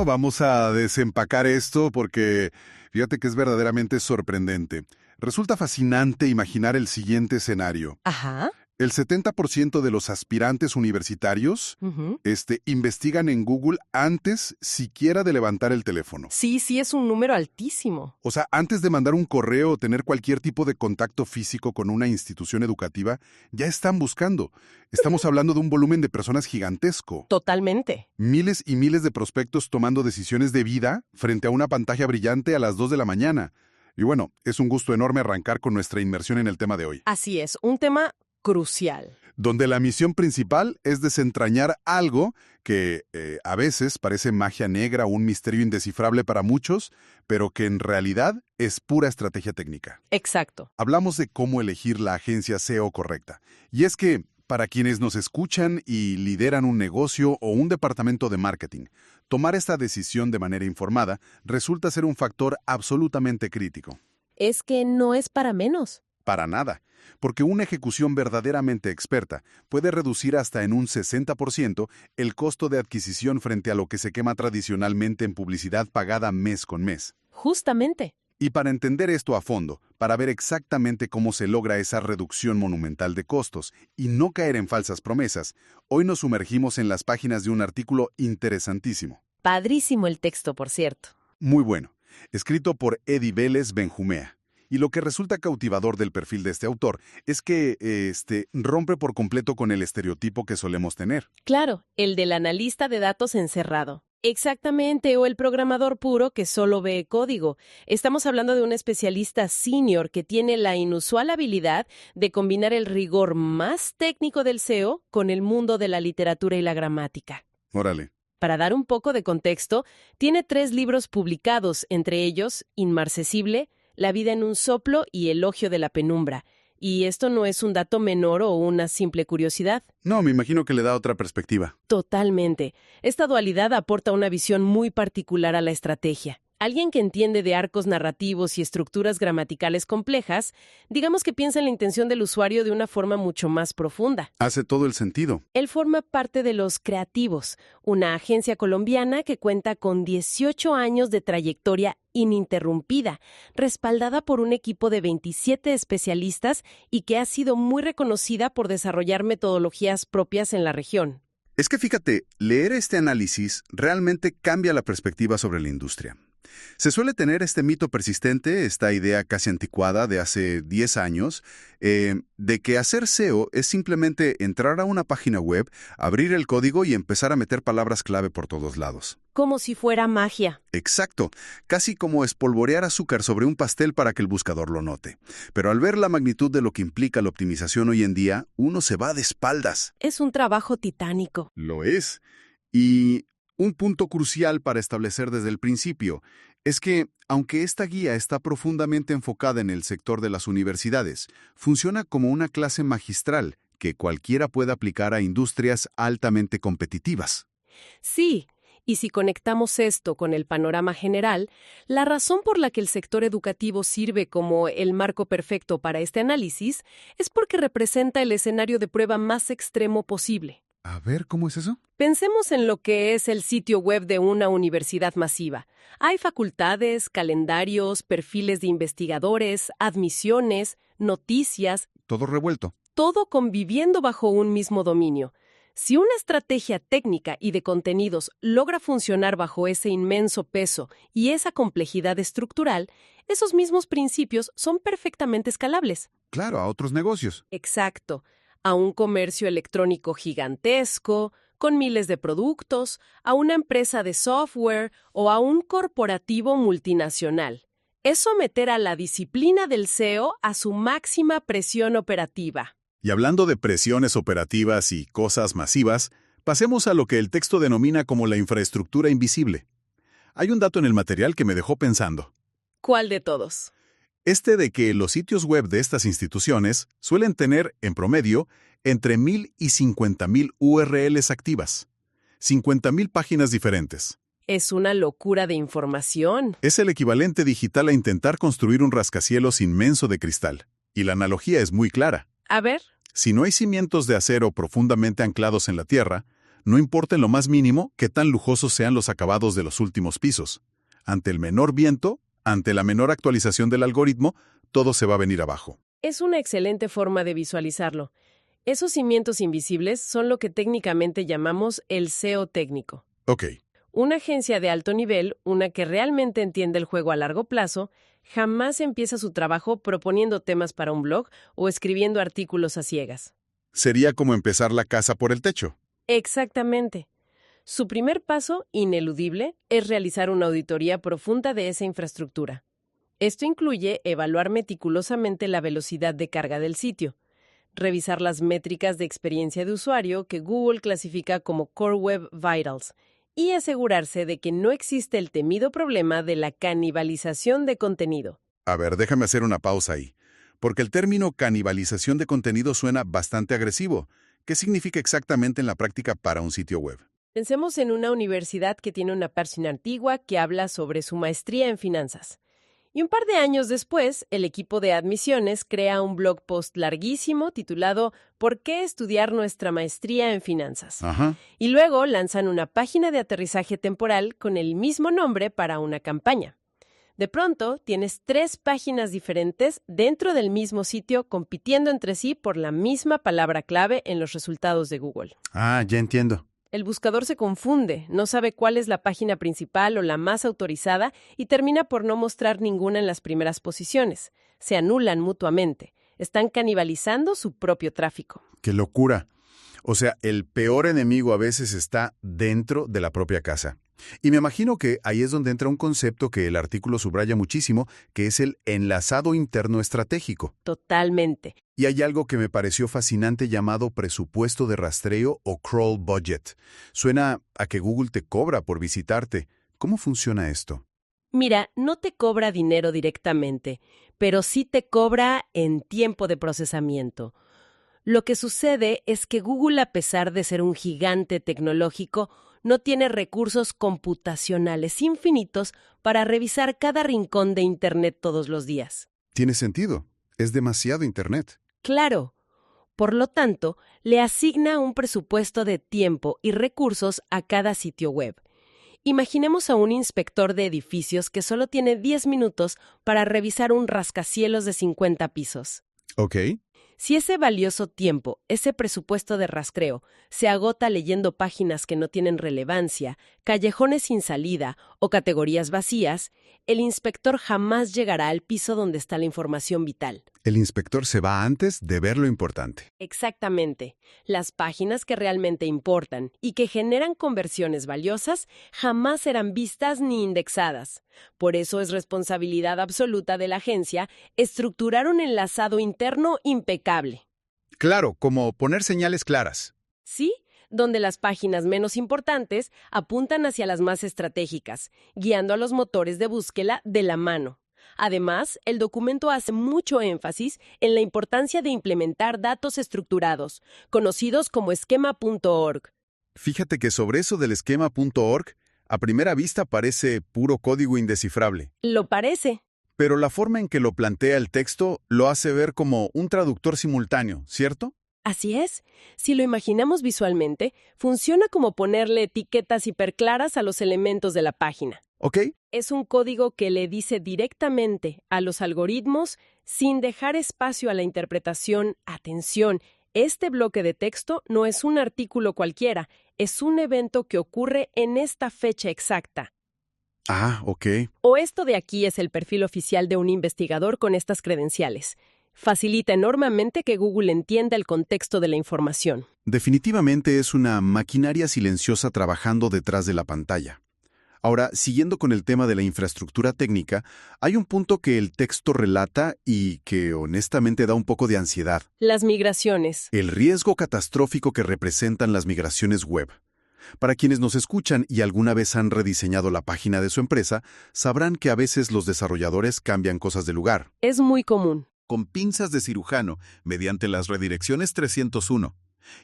Bueno, vamos a desempacar esto porque fíjate que es verdaderamente sorprendente. Resulta fascinante imaginar el siguiente escenario. Ajá. El 70% de los aspirantes universitarios Ujú. investigan en Google antes siquiera de levantar el teléfono. Sí, es un número altísimo. O sea, antes de mandar un correo o tener cualquier tipo de contacto físico con una institución educativa, ya están buscando. Estamos hablando de un volumen de personas gigantesco. Totalmente. Miles y miles de prospectos tomando decisiones de vida frente a una pantalla brillante a las 2 de la mañana. Y bueno, es un gusto enorme arrancar con nuestra inmersión en el tema de hoy, Así es, un tema crucial. donde la misión principal es desentrañar algo que a veces parece magia negra o un misterio indescifrable para muchos, pero que en realidad es pura estrategia técnica. Exacto. Hablamos de cómo elegir la agencia SEO correcta. Y es que, para quienes nos escuchan y lideran un negocio o un departamento de marketing, tomar esta decisión de manera informada resulta ser un factor absolutamente crítico. Es que no es para menos. Para nada, porque una ejecución verdaderamente experta puede reducir hasta en un 60% el costo de adquisición frente a lo que se quema tradicionalmente en publicidad pagada mes con mes. Justamente. Y para entender esto a fondo, para ver exactamente cómo se logra esa reducción monumental de costos y no caer en falsas promesas, hoy nos sumergimos en las páginas de un artículo interesantísimo. Padrísimo el texto, por cierto. Muy bueno, escrito por Eddie Vélez Benjumea. Y lo que resulta cautivador del perfil de este autor es que rompe por completo con el estereotipo que solemos tener. Claro, el del analista de datos encerrado. Exactamente, o el programador puro que solo ve código. Estamos hablando de un especialista senior que tiene la inusual habilidad de combinar el rigor más técnico del SEO con el mundo de la literatura y la gramática. Órale. Para dar un poco de contexto, tiene 3 libros publicados, entre ellos Inmarcesible, La vida en un soplo y Elogio de la penumbra. Y esto no es un dato menor o una simple curiosidad. No, me imagino que le da otra perspectiva. Totalmente. Esta dualidad aporta una visión muy particular a la estrategia. Alguien que entiende de arcos narrativos y estructuras gramaticales complejas, digamos que piensa en la intención del usuario de una forma mucho más profunda. Hace todo el sentido. Él forma parte de Los Creativos, una agencia colombiana que cuenta con 18 años de trayectoria ininterrumpida, respaldada por un equipo de 27 especialistas y que ha sido muy reconocida por desarrollar metodologías propias en la región. Es que fíjate, leer este análisis realmente cambia la perspectiva sobre la industria. Se suele tener este mito persistente, esta idea casi anticuada de hace 10 años, de que hacer SEO es simplemente entrar a una página web, abrir el código y empezar a meter palabras clave por todos lados. Como si fuera magia. Exacto, casi como espolvorear azúcar sobre un pastel para que el buscador lo note. Pero al ver la magnitud de lo que implica la optimización hoy en día, uno se va de espaldas. Es un trabajo titánico. Lo es. Y un punto crucial para establecer desde el principio es que, aunque esta guía está profundamente enfocada en el sector de las universidades, funciona como una clase magistral que cualquiera puede aplicar a industrias altamente competitivas. Sí, y si conectamos esto con el panorama general, la razón por la que el sector educativo sirve como el marco perfecto para este análisis es porque representa el escenario de prueba más extremo posible. A ver, ¿cómo es eso? Pensemos en lo que es el sitio web de una universidad masiva. Hay facultades, calendarios, perfiles de investigadores, admisiones, noticias, Todo revuelto. todo conviviendo bajo un mismo dominio. Si una estrategia técnica y de contenidos logra funcionar bajo ese inmenso peso y esa complejidad estructural, esos mismos principios son perfectamente escalables. Claro, a otros negocios. Exacto. A un comercio electrónico gigantesco, con miles de productos, a una empresa de software o a un corporativo multinacional. Es someter a la disciplina del SEO a su máxima presión operativa. Y hablando de presiones operativas y cosas masivas, pasemos a lo que el texto denomina como la infraestructura invisible. Hay un dato en el material que me dejó pensando. ¿Cuál de todos? Este de que los sitios web de estas instituciones suelen tener, en promedio, entre 1,000 y 50,000 URLs activas. 50,000 páginas diferentes. Es una locura de información. Es el equivalente digital a intentar construir un rascacielos inmenso de cristal. Y la analogía es muy clara. A ver. Si no hay cimientos de acero profundamente anclados en la tierra, No importa en lo más mínimo qué tan lujosos sean los acabados de los últimos pisos. Ante el menor viento, ante la menor actualización del algoritmo, todo se va a venir abajo. Es una excelente forma de visualizarlo. Esos cimientos invisibles son lo que técnicamente llamamos el SEO técnico. Ok, Una agencia de alto nivel, una que realmente entiende el juego a largo plazo, jamás empieza su trabajo proponiendo temas para un blog o escribiendo artículos a ciegas. sería como empezar la casa por el techo. Exactamente. Su primer paso, ineludible, es realizar una auditoría profunda de esa infraestructura. Esto incluye evaluar meticulosamente la velocidad de carga del sitio, revisar las métricas de experiencia de usuario que Google clasifica como Core Web Vitals y asegurarse de que no existe el temido problema de la canibalización de contenido. A ver, déjame hacer una pausa ahí, porque el término canibalización de contenido suena bastante agresivo. ¿Qué significa exactamente en la práctica para un sitio web? Pensemos en una universidad que tiene una página antigua que habla sobre su maestría en finanzas. Y un par de años después, el equipo de admisiones crea un blog post larguísimo titulado ¿Por qué estudiar nuestra maestría en finanzas? Ajá. Y luego lanzan una página de aterrizaje temporal con el mismo nombre para una campaña. De pronto, tienes 3 páginas diferentes dentro del mismo sitio compitiendo entre sí por la misma palabra clave en los resultados de Google. Ah, ya entiendo. El buscador se confunde, no sabe cuál es la página principal o la más autorizada y termina por no mostrar ninguna en las primeras posiciones. Se anulan mutuamente. Están canibalizando su propio tráfico. ¡Qué locura! O sea, el peor enemigo a veces está dentro de la propia casa. Y me imagino que ahí es donde entra un concepto que el artículo subraya muchísimo, que es el enlazado interno estratégico. Totalmente. Y hay algo que me pareció fascinante llamado presupuesto de rastreo o crawl budget. Suena a que Google te cobra por visitarte. ¿Cómo funciona esto? Mira, no te cobra dinero directamente, pero sí te cobra en tiempo de procesamiento. Lo que sucede es que Google, a pesar de ser un gigante tecnológico, no tiene recursos computacionales infinitos para revisar cada rincón de Internet todos los días. Tiene sentido. Es demasiado Internet. Claro. Por lo tanto, le asigna un presupuesto de tiempo y recursos a cada sitio web. Imaginemos a un inspector de edificios que solo tiene 10 minutos para revisar un rascacielos de 50 pisos. Ok. Si ese valioso tiempo, ese presupuesto de rastreo, se agota leyendo páginas que no tienen relevancia, callejones sin salida o categorías vacías, el inspector jamás llegará al piso donde está la información vital. El inspector se va antes de ver lo importante. Exactamente. Las páginas que realmente importan y que generan conversiones valiosas jamás serán vistas ni indexadas. Por eso es responsabilidad absoluta de la agencia estructurar un enlazado interno impecable. Claro, como poner señales claras. ¿Sí? Donde las páginas menos importantes apuntan hacia las más estratégicas, guiando a los motores de búsqueda de la mano. Además, el documento hace mucho énfasis en la importancia de implementar datos estructurados, conocidos como esquema.org. Fíjate que sobre eso del esquema.org, a primera vista parece puro código indescifrable. Lo parece. Pero la forma en que lo plantea el texto lo hace ver como un traductor simultáneo, ¿cierto? Así es. Si lo imaginamos visualmente, funciona como ponerle etiquetas hiperclaras a los elementos de la página. ¿Ok? Es un código que le dice directamente a los algoritmos, sin dejar espacio a la interpretación, atención, este bloque de texto no es un artículo cualquiera, es un evento que ocurre en esta fecha exacta. Ah, ok. O esto de aquí es el perfil oficial de un investigador con estas credenciales. Facilita enormemente que Google entienda el contexto de la información. Definitivamente es una maquinaria silenciosa trabajando detrás de la pantalla. Ahora, siguiendo con el tema de la infraestructura técnica, hay un punto que el texto relata y que honestamente da un poco de ansiedad. Las migraciones. El riesgo catastrófico que representan las migraciones web. Para quienes nos escuchan y alguna vez han rediseñado la página de su empresa, sabrán que a veces los desarrolladores cambian cosas de lugar. Es muy común. Con pinzas de cirujano, mediante las redirecciones 301.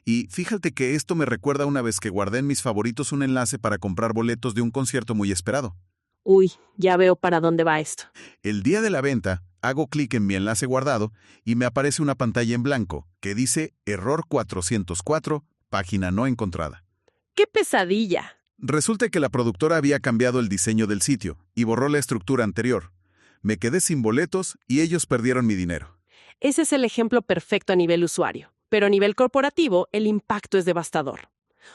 Y fíjate que esto me recuerda una vez que guardé en mis favoritos un enlace para comprar boletos de un concierto muy esperado. Uy, ya veo para dónde va esto. El día de la venta, hago clic en mi enlace guardado y me aparece una pantalla en blanco que dice Error 404, página no encontrada. ¡Qué pesadilla! Resulta que la productora había cambiado el diseño del sitio y borró la estructura anterior. Me quedé sin boletos y ellos perdieron mi dinero. Ese es el ejemplo perfecto a nivel usuario, pero a nivel corporativo el impacto es devastador.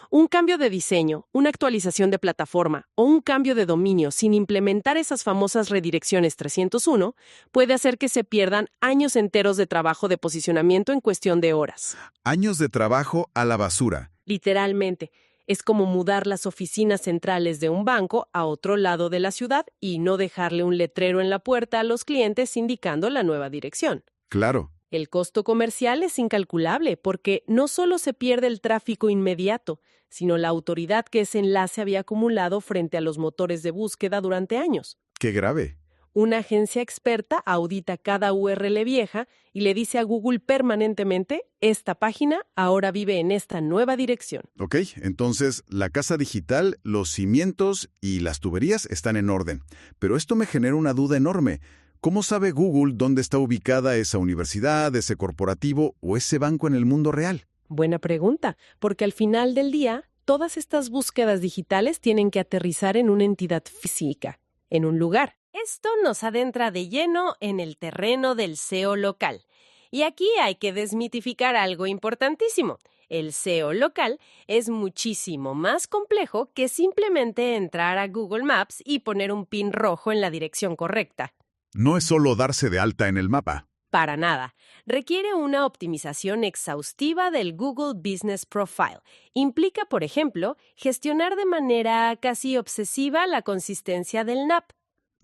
Un cambio de diseño, una actualización de plataforma o un cambio de dominio sin implementar esas famosas redirecciones 301 puede hacer que se pierdan años enteros de trabajo de posicionamiento en cuestión de horas. Años de trabajo a la basura. Literalmente, es como mudar las oficinas centrales de un banco a otro lado de la ciudad y no dejarle un letrero en la puerta a los clientes indicando la nueva dirección. Claro. El costo comercial es incalculable porque no solo se pierde el tráfico inmediato, sino la autoridad que ese enlace había acumulado frente a los motores de búsqueda durante años. Qué grave. Una agencia experta audita cada URL vieja y le dice a Google permanentemente, esta página ahora vive en esta nueva dirección. Ok, entonces la casa digital, los cimientos y las tuberías están en orden. Pero esto me genera una duda enorme. ¿Cómo sabe Google dónde está ubicada esa universidad, ese corporativo o ese banco en el mundo real? Buena pregunta, porque al final del día, todas estas búsquedas digitales tienen que aterrizar en una entidad física, en un lugar. Esto nos adentra de lleno en el terreno del SEO local. Y aquí hay que desmitificar algo importantísimo. El SEO local es muchísimo más complejo que simplemente entrar a Google Maps y poner un pin rojo en la dirección correcta. No es solo darse de alta en el mapa. Para nada. Requiere una optimización exhaustiva del Google Business Profile. Implica, por ejemplo, gestionar de manera casi obsesiva la consistencia del NAP.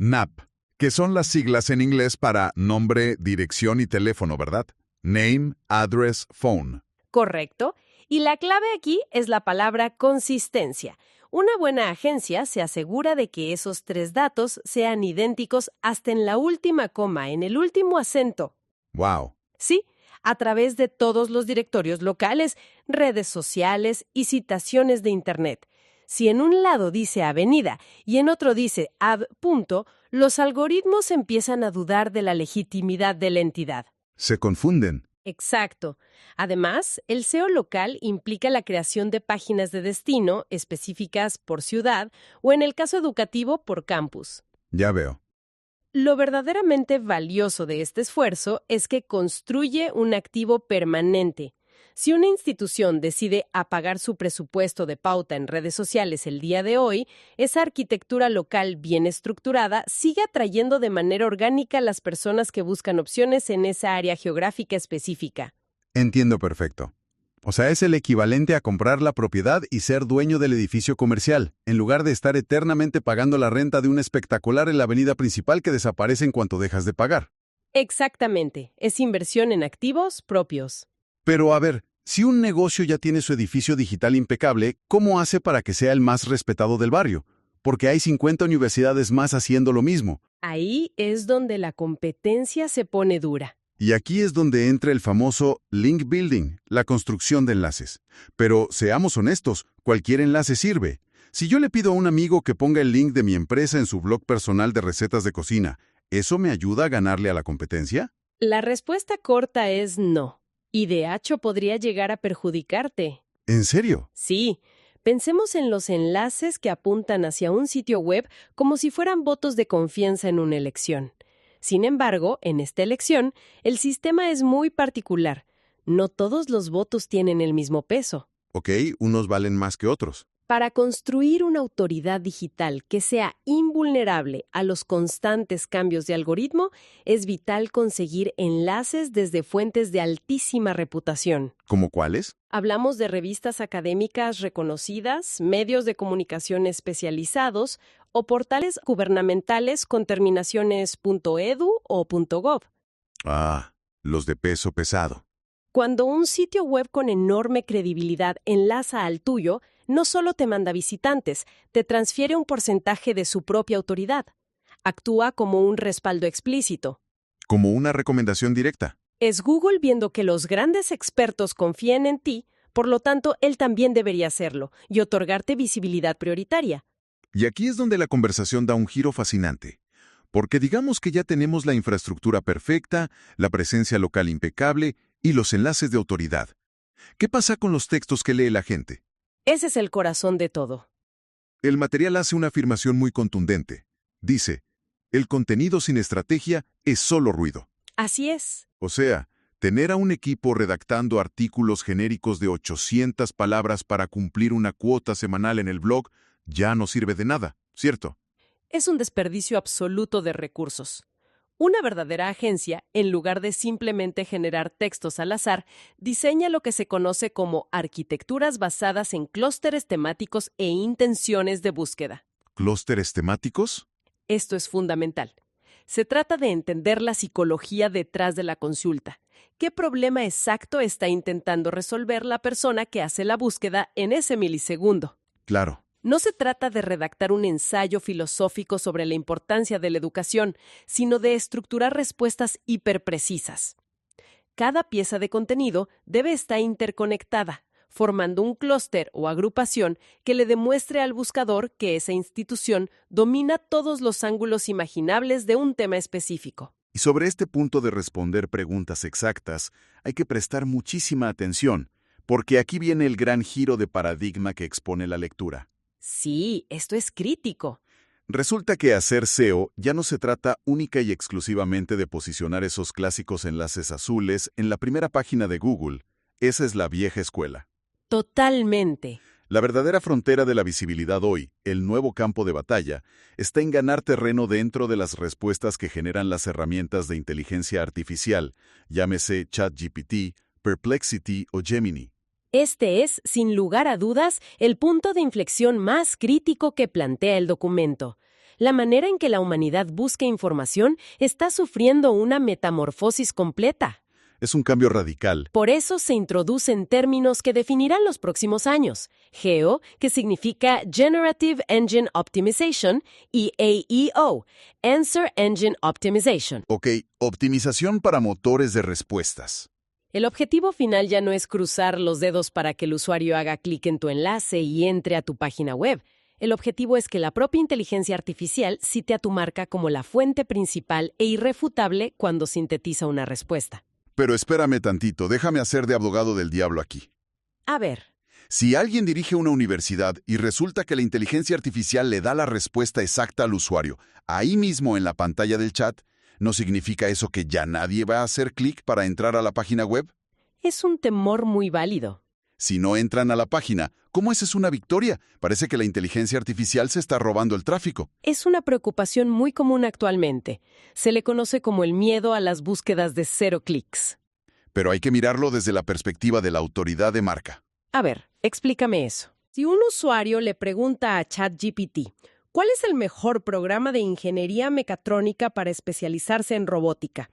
NAP, que son las siglas en inglés para nombre, dirección y teléfono, ¿verdad? Name, address, phone. Correcto. Y la clave aquí es la palabra consistencia. Una buena agencia se asegura de que esos 3 datos sean idénticos hasta en la última coma, en el último acento. ¡Wow! Sí, a través de todos los directorios locales, redes sociales y citaciones de Internet. Si en un lado dice avenida y en otro dice ab. Los algoritmos empiezan a dudar de la legitimidad de la entidad. Se confunden. Exacto. Además, el SEO local implica la creación de páginas de destino específicas por ciudad o, en el caso educativo, por campus. Ya veo. Lo verdaderamente valioso de este esfuerzo es que construye un activo permanente. Si una institución decide apagar su presupuesto de pauta en redes sociales el día de hoy, esa arquitectura local bien estructurada sigue atrayendo de manera orgánica a las personas que buscan opciones en esa área geográfica específica. Entiendo perfecto. O sea, es el equivalente a comprar la propiedad y ser dueño del edificio comercial, en lugar de estar eternamente pagando la renta de un espectacular en la avenida principal que desaparece en cuanto dejas de pagar. Exactamente. Es inversión en activos propios. Pero a ver, si un negocio ya tiene su edificio digital impecable, ¿cómo hace para que sea el más respetado del barrio? Porque hay 50 universidades más haciendo lo mismo. Ahí es donde la competencia se pone dura. Y aquí es donde entra el famoso link building, la construcción de enlaces. Pero seamos honestos, cualquier enlace sirve. Si yo le pido a un amigo que ponga el link de mi empresa en su blog personal de recetas de cocina, ¿eso me ayuda a ganarle a la competencia? La respuesta corta es no. Y de hecho podría llegar a perjudicarte. ¿En serio? Sí. Pensemos en los enlaces que apuntan hacia un sitio web como si fueran votos de confianza en una elección. Sin embargo, en esta elección, el sistema es muy particular. No todos los votos tienen el mismo peso. Ok, unos valen más que otros. Para construir una autoridad digital que sea invulnerable a los constantes cambios de algoritmo, es vital conseguir enlaces desde fuentes de altísima reputación. ¿Cómo cuáles? Hablamos de revistas académicas reconocidas, medios de comunicación especializados o portales gubernamentales con terminaciones .edu o .gov. Ah, los de peso pesado. Cuando un sitio web con enorme credibilidad enlaza al tuyo, no solo te manda visitantes, te transfiere un porcentaje de su propia autoridad. Actúa como un respaldo explícito. Como una recomendación directa. Es Google viendo que los grandes expertos confían en ti, por lo tanto, él también debería hacerlo y otorgarte visibilidad prioritaria. Y aquí es donde la conversación da un giro fascinante. Porque digamos que ya tenemos la infraestructura perfecta, la presencia local impecable y los enlaces de autoridad. ¿Qué pasa con los textos que lee la gente? Ese es el corazón de todo. El material hace una afirmación muy contundente. Dice, el contenido sin estrategia es solo ruido. Así es. O sea, tener a un equipo redactando artículos genéricos de 800 palabras para cumplir una cuota semanal en el blog ya no sirve de nada, ¿cierto? Es un desperdicio absoluto de recursos. Una verdadera agencia, en lugar de simplemente generar textos al azar, diseña lo que se conoce como arquitecturas basadas en clústeres temáticos e intenciones de búsqueda. ¿Clústeres temáticos? Esto es fundamental. Se trata de entender la psicología detrás de la consulta. ¿Qué problema exacto está intentando resolver la persona que hace la búsqueda en ese milisegundo? Claro. No se trata de redactar un ensayo filosófico sobre la importancia de la educación, sino de estructurar respuestas hiperprecisas. Cada pieza de contenido debe estar interconectada, formando un clúster o agrupación que le demuestre al buscador que esa institución domina todos los ángulos imaginables de un tema específico. Y sobre este punto de responder preguntas exactas, hay que prestar muchísima atención, porque aquí viene el gran giro de paradigma que expone la lectura. Sí, esto es crítico. Resulta que hacer SEO ya no se trata única y exclusivamente de posicionar esos clásicos enlaces azules en la primera página de Google. Esa es la vieja escuela. Totalmente. La verdadera frontera de la visibilidad hoy, el nuevo campo de batalla, está en ganar terreno dentro de las respuestas que generan las herramientas de inteligencia artificial, llámese ChatGPT, Perplexity o Gemini. Este es, sin lugar a dudas, el punto de inflexión más crítico que plantea el documento. La manera en que la humanidad busca información está sufriendo una metamorfosis completa. Es un cambio radical. Por eso se introducen términos que definirán los próximos años. GEO, que significa Generative Engine Optimization, y AEO, Answer Engine Optimization. Ok, optimización para motores de respuestas. El objetivo final ya no es cruzar los dedos para que el usuario haga clic en tu enlace y entre a tu página web. El objetivo es que la propia inteligencia artificial cite a tu marca como la fuente principal e irrefutable cuando sintetiza una respuesta. Pero espérame tantito, déjame hacer de abogado del diablo aquí. A ver, Si alguien dirige una universidad y resulta que la inteligencia artificial le da la respuesta exacta al usuario, ahí mismo en la pantalla del chat, ¿no significa eso que ya nadie va a hacer clic para entrar a la página web? es un temor muy válido. Si no entran a la página, ¿cómo esa es una victoria? Parece que la inteligencia artificial se está robando el tráfico. Es una preocupación muy común actualmente. Se le conoce como el miedo a las búsquedas de 0 clics. Pero hay que mirarlo desde la perspectiva de la autoridad de marca. A ver, explícame eso. Si un usuario le pregunta a ChatGPT, ¿cuál es el mejor programa de ingeniería mecatrónica para especializarse en robótica?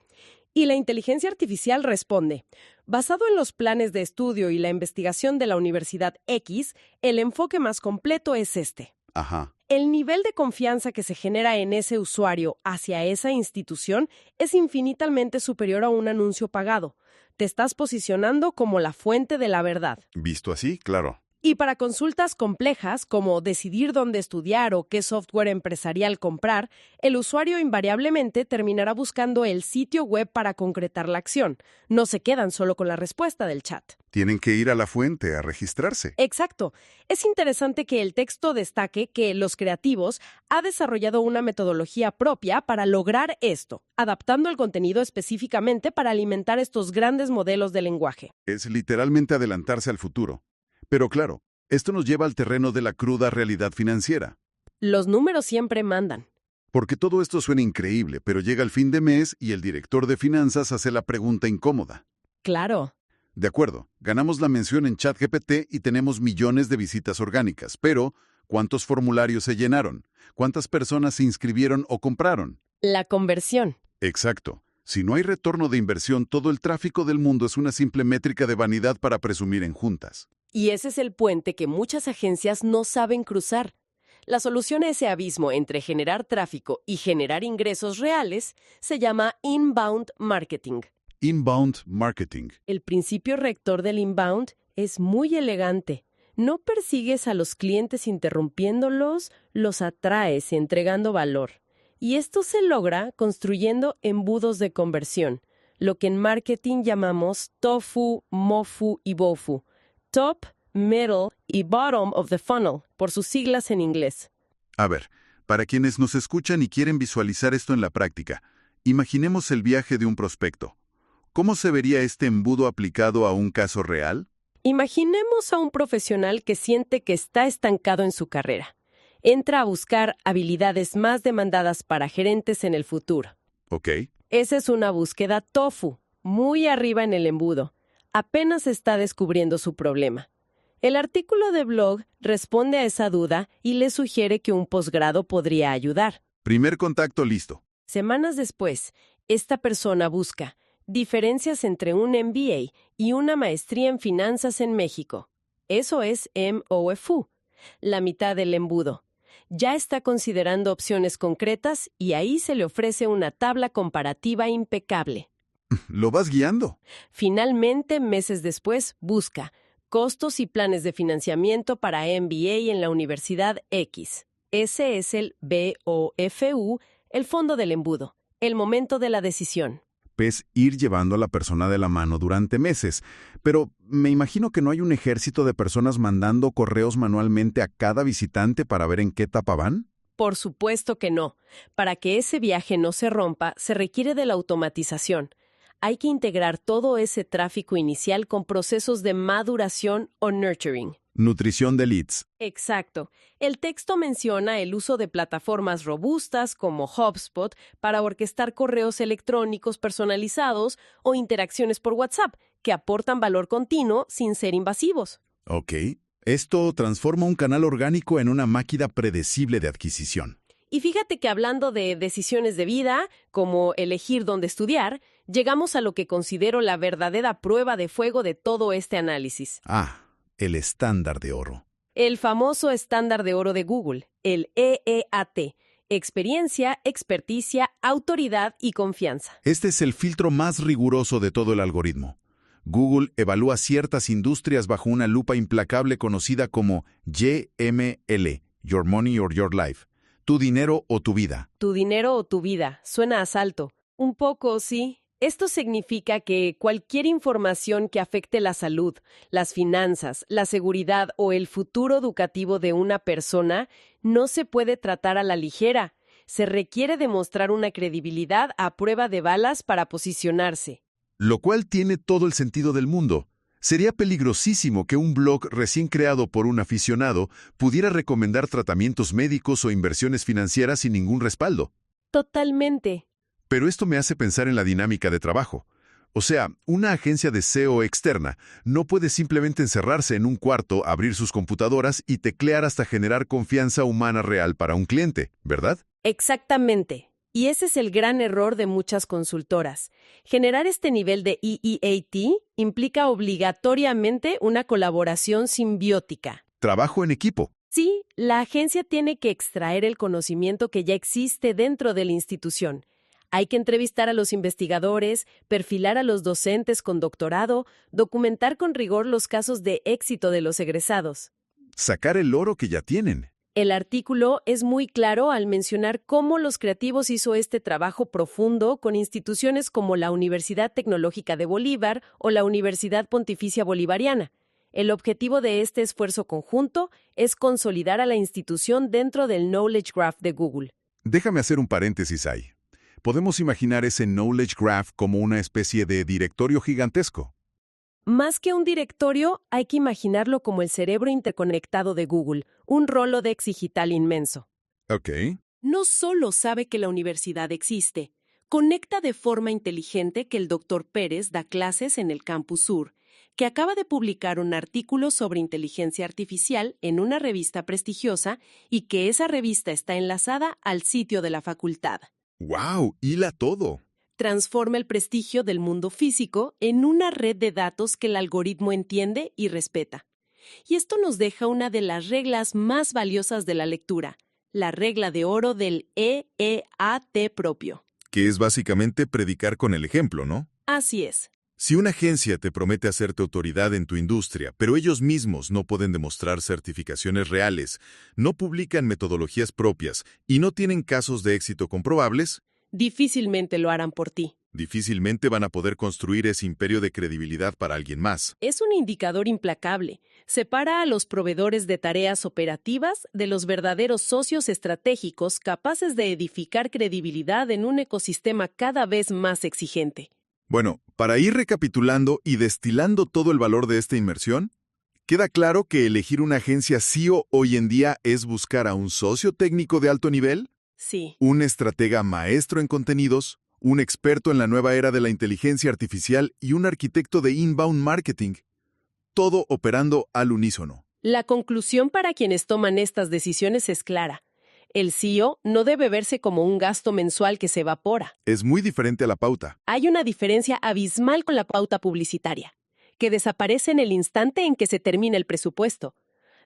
Y la inteligencia artificial responde, basado en los planes de estudio y la investigación de la Universidad X, el enfoque más completo es este. Ajá. El nivel de confianza que se genera en ese usuario hacia esa institución es infinitamente superior a un anuncio pagado. Te estás posicionando como la fuente de la verdad. Visto así, claro. Y para consultas complejas, como decidir dónde estudiar o qué software empresarial comprar, el usuario invariablemente terminará buscando el sitio web para concretar la acción. No se quedan solo con la respuesta del chat. Tienen que ir a la fuente a registrarse. Exacto. Es interesante que el texto destaque que Los Creativos ha desarrollado una metodología propia para lograr esto, adaptando el contenido específicamente para alimentar estos grandes modelos de lenguaje. Es literalmente adelantarse al futuro. Pero claro, esto nos lleva al terreno de la cruda realidad financiera. Los números siempre mandan. Porque todo esto suena increíble, pero llega el fin de mes y el director de finanzas hace la pregunta incómoda. Claro. De acuerdo, ganamos la mención en ChatGPT y tenemos millones de visitas orgánicas, pero ¿cuántos formularios se llenaron? ¿Cuántas personas se inscribieron o compraron? La conversión. Exacto. Si no hay retorno de inversión, todo el tráfico del mundo es una simple métrica de vanidad para presumir en juntas. Y ese es el puente que muchas agencias no saben cruzar. La solución a ese abismo entre generar tráfico y generar ingresos reales se llama inbound marketing. Inbound marketing. El principio rector del inbound es muy elegante. No persigues a los clientes interrumpiéndolos, los atraes entregando valor. Y esto se logra construyendo embudos de conversión, lo que en marketing llamamos tofu, mofu y bofu. Top, middle y bottom of the funnel, por sus siglas en inglés. A ver, para quienes nos escuchan y quieren visualizar esto en la práctica, imaginemos el viaje de un prospecto. ¿Cómo se vería este embudo aplicado a un caso real? Imaginemos a un profesional que siente que está estancado en su carrera. Entra a buscar habilidades más demandadas para gerentes en el futuro. Ok. Esa es una búsqueda TOFU, muy arriba en el embudo. Apenas está descubriendo su problema. El artículo de blog responde a esa duda y le sugiere que un posgrado podría ayudar. Primer contacto listo. Semanas después, esta persona busca diferencias entre un MBA y una maestría en finanzas en México. Eso es MOFU, la mitad del embudo. Ya está considerando opciones concretas y ahí se le ofrece una tabla comparativa impecable. Lo vas guiando. Finalmente, meses después, busca costos y planes de financiamiento para MBA en la Universidad X. Ese es el BOFU, el fondo del embudo, el momento de la decisión. Es ir llevando a la persona de la mano durante meses. Pero me imagino que no hay un ejército de personas mandando correos manualmente a cada visitante para ver en qué etapa van. Por supuesto que no. Para que ese viaje no se rompa, se requiere de la automatización. Hay que integrar todo ese tráfico inicial con procesos de maduración o nurturing. Nutrición de leads. Exacto. El texto menciona el uso de plataformas robustas como HubSpot para orquestar correos electrónicos personalizados o interacciones por WhatsApp que aportan valor continuo sin ser invasivos. Ok. Esto transforma un canal orgánico en una máquina predecible de adquisición. Y fíjate que hablando de decisiones de vida, como elegir dónde estudiar, llegamos a lo que considero la verdadera prueba de fuego de todo este análisis. El estándar de oro. El famoso estándar de oro de Google, el EEAT. Experiencia, experticia, autoridad y confianza. Este es el filtro más riguroso de todo el algoritmo. Google evalúa ciertas industrias bajo una lupa implacable conocida como YML, Your Money or Your Life, tu dinero o tu vida. Tu dinero o tu vida. Suena a asalto. Un poco, sí. Esto significa que cualquier información que afecte la salud, las finanzas, la seguridad o el futuro educativo de una persona no se puede tratar a la ligera. Se requiere demostrar una credibilidad a prueba de balas para posicionarse. Lo cual tiene todo el sentido del mundo. Sería peligrosísimo que un blog recién creado por un aficionado pudiera recomendar tratamientos médicos o inversiones financieras sin ningún respaldo. Totalmente. Pero esto me hace pensar en la dinámica de trabajo. O sea, una agencia de SEO externa no puede simplemente encerrarse en un cuarto, abrir sus computadoras y teclear hasta generar confianza humana real para un cliente, ¿verdad? Exactamente. Y ese es el gran error de muchas consultoras. Generar este nivel de EEAT implica obligatoriamente una colaboración simbiótica. Trabajo en equipo. Sí, la agencia tiene que extraer el conocimiento que ya existe dentro de la institución. Hay que entrevistar a los investigadores, perfilar a los docentes con doctorado, documentar con rigor los casos de éxito de los egresados. Sacar el oro que ya tienen. El artículo es muy claro al mencionar cómo los creativos hizo este trabajo profundo con instituciones como la Universidad Tecnológica de Bolívar o la Universidad Pontificia Bolivariana. El objetivo de este esfuerzo conjunto es consolidar a la institución dentro del Knowledge Graph de Google. Déjame hacer un paréntesis ahí. Podemos imaginar ese Knowledge Graph como una especie de directorio gigantesco. Más que un directorio, hay que imaginarlo como el cerebro interconectado de Google, un Rolodex digital inmenso. Ok. No solo sabe que la universidad existe, conecta de forma inteligente que el Dr. Pérez da clases en el Campus Sur, que acaba de publicar un artículo sobre inteligencia artificial en una revista prestigiosa y que esa revista está enlazada al sitio de la facultad. ¡Wow! ¡Hila todo! Transforma el prestigio del mundo físico en una red de datos que el algoritmo entiende y respeta. Y esto nos deja una de las reglas más valiosas de la lectura, la regla de oro del EEAT propio. Que es básicamente predicar con el ejemplo, ¿no? Así es. Si una agencia te promete hacerte autoridad en tu industria, pero ellos mismos no pueden demostrar certificaciones reales, no publican metodologías propias y no tienen casos de éxito comprobables, Difícilmente lo harán por ti. Difícilmente van a poder construir ese imperio de credibilidad para alguien más. Es un indicador implacable. Separa a los proveedores de tareas operativas de los verdaderos socios estratégicos capaces de edificar credibilidad en un ecosistema cada vez más exigente. Bueno, para ir recapitulando y destilando todo el valor de esta inmersión, queda claro que elegir una agencia SEO hoy en día es buscar a un socio técnico de alto nivel, Sí. un estratega maestro en contenidos, un experto en la nueva era de la inteligencia artificial y un arquitecto de inbound marketing, todo operando al unísono. La conclusión para quienes toman estas decisiones es clara. El SEO no debe verse como un gasto mensual que se evapora. Es muy diferente a la pauta. Hay una diferencia abismal con la pauta publicitaria, que desaparece en el instante en que se termina el presupuesto.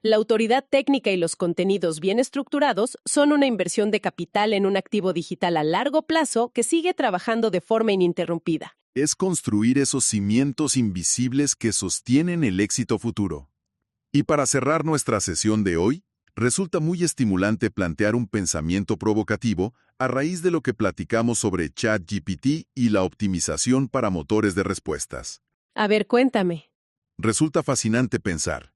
La autoridad técnica y los contenidos bien estructurados son una inversión de capital en un activo digital a largo plazo que sigue trabajando de forma ininterrumpida. Es construir esos cimientos invisibles que sostienen el éxito futuro. Y para cerrar nuestra sesión de hoy, resulta muy estimulante plantear un pensamiento provocativo a raíz de lo que platicamos sobre ChatGPT y la optimización para motores de respuestas. A ver, cuéntame. Resulta fascinante pensar,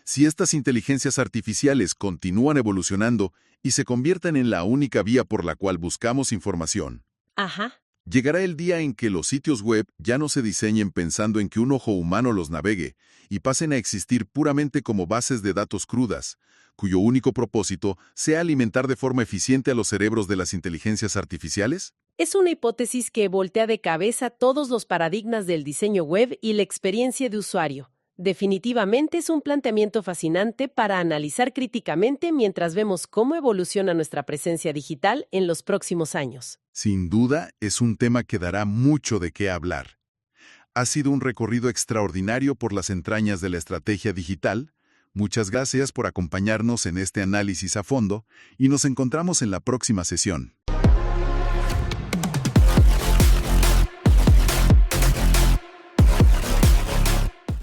si estas inteligencias artificiales continúan evolucionando y se convierten en la única vía por la cual buscamos información, Ajá. llegará el día en que los sitios web ya no se diseñen pensando en que un ojo humano los navegue y pasen a existir puramente como bases de datos crudas, cuyo único propósito sea alimentar de forma eficiente a los cerebros de las inteligencias artificiales? Es una hipótesis que voltea de cabeza todos los paradigmas del diseño web y la experiencia de usuario. Definitivamente es un planteamiento fascinante para analizar críticamente mientras vemos cómo evoluciona nuestra presencia digital en los próximos años. Sin duda, es un tema que dará mucho de qué hablar. Ha sido un recorrido extraordinario por las entrañas de la estrategia digital. Muchas gracias por acompañarnos en este análisis a fondo y nos encontramos en la próxima sesión.